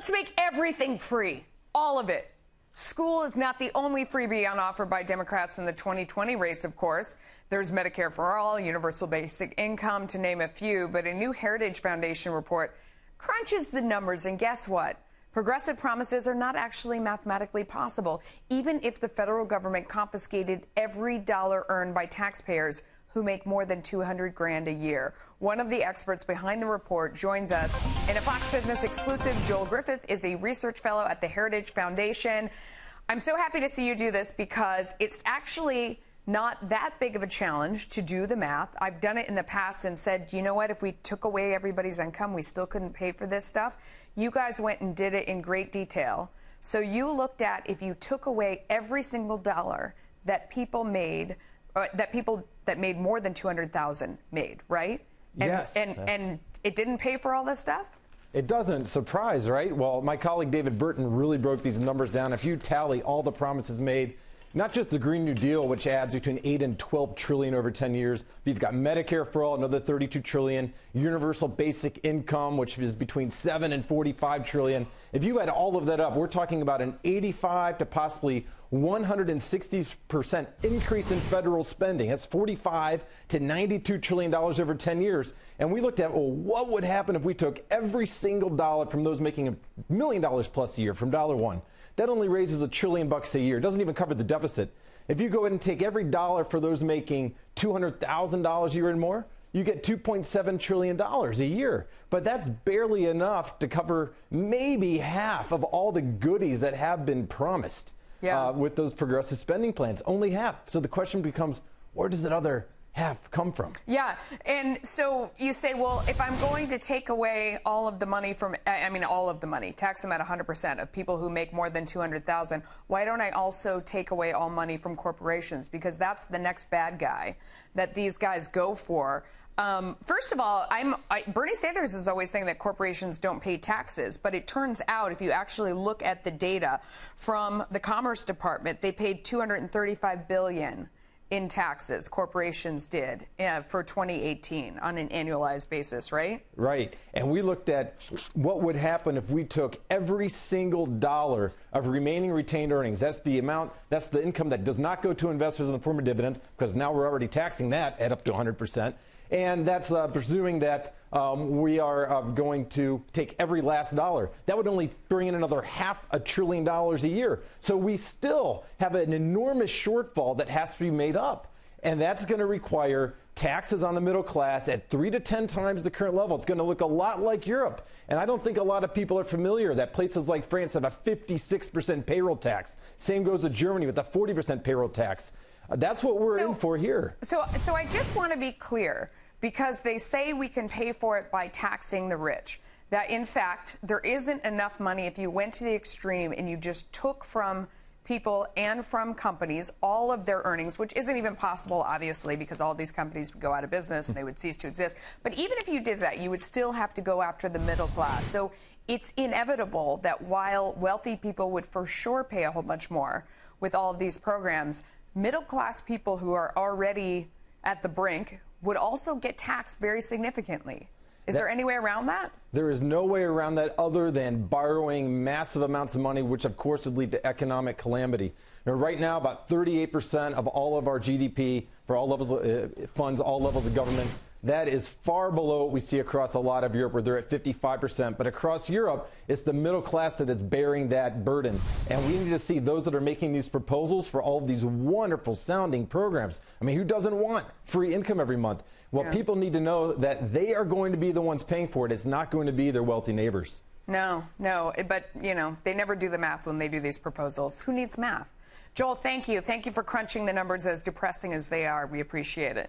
Let's make everything free. All of it. School is not the only freebie on offer by Democrats in the 2020 race, of course. There's Medicare for all, universal basic income, to name a few. But a new Heritage Foundation report crunches the numbers, and guess what? Progressive promises are not actually mathematically possible, even if the federal government confiscated every dollar earned by taxpayers who make more than $200,000 a year. One of the experts behind the report joins us in a Fox Business exclusive. Joel Griffith is a research fellow at the Heritage Foundation. I'm so happy to see you do this because it's actually not that big of a challenge to do the math. I've done it in the past and said, you know what, if we took away everybody's income, we still couldn't pay for this stuff. You guys went and did it in great detail. So you looked at if you took away every single dollar that people made, that made more than 200,000 made, right? And, yes. And it didn't pay for all this stuff? It doesn't. Surprise, right? Well, my colleague David Burton really broke these numbers down. If you tally all the promises made, not just the Green New Deal, which adds between 8 and 12 trillion over 10 years. But you've got Medicare for all, another 32 trillion. Universal basic income, which is between 7 and 45 trillion. If you add all of that up, we're talking about an 85 to possibly 160% increase in federal spending. That's 45 to 92 trillion dollars over 10 years. And we looked at, well, what would happen if we took every single dollar from those making $1 million plus a year from dollar one? That only raises $1 trillion a year. It doesn't even cover the deficit. If you go ahead and take every dollar for those making $200,000 a year and more, you get $2.7 trillion a year. But that's barely enough to cover maybe half of all the goodies that have been promised with those progressive spending plans. Only half. So the question becomes, where does that other half come from? Yeah. And so you say, well, if I'm going to take away all of the money from, all of the money, tax them at 100% of people who make more than 200,000, why don't I also take away all money from corporations? Because that's the next bad guy that these guys go for. First of all, Bernie Sanders is always saying that corporations don't pay taxes, but it turns out if you actually look at the data from the Commerce Department, they paid $235 billion in taxes, corporations did, for 2018 on an annualized basis, right? Right. And we looked at what would happen if we took every single dollar of remaining retained earnings. That's the amount, that's the income that does not go to investors in the form of dividends, because now we're already taxing that at up to 100%. And that's presuming that we are going to take every last dollar. That would only bring in another $500 billion a year. So we still have an enormous shortfall that has to be made up. And that's going to require taxes on the middle class at 3 to 10 times the current level. It's going to look a lot like Europe. And I don't think a lot of people are familiar that places like France have a 56% payroll tax. Same goes to Germany with a 40% payroll tax. That's what we're in for here. So I just want to be clear, because they say we can pay for it by taxing the rich, that in fact there isn't enough money if you went to the extreme and you just took from people and from companies all of their earnings, which isn't even possible, obviously, because all these companies would go out of business and they would cease to exist. But even if you did that, you would still have to go after the middle class. So it's inevitable that while wealthy people would for sure pay a whole bunch more with all of these programs, middle-class people who are already at the brink would also get taxed very significantly. Is there any way around that? There is no way around that other than borrowing massive amounts of money, which of course would lead to economic calamity. Now, right now, about 38% of all of our GDP for all levels funds all levels of government. That is far below what we see across a lot of Europe, where they're at 55%. But across Europe, it's the middle class that is bearing that burden. And we need to see those that are making these proposals for all of these wonderful sounding programs. I mean, who doesn't want free income every month? Well, people need to know that they are going to be the ones paying for it. It's not going to be their wealthy neighbors. No, but, they never do the math when they do these proposals. Who needs math? Joel, thank you. Thank you for crunching the numbers as depressing as they are. We appreciate it.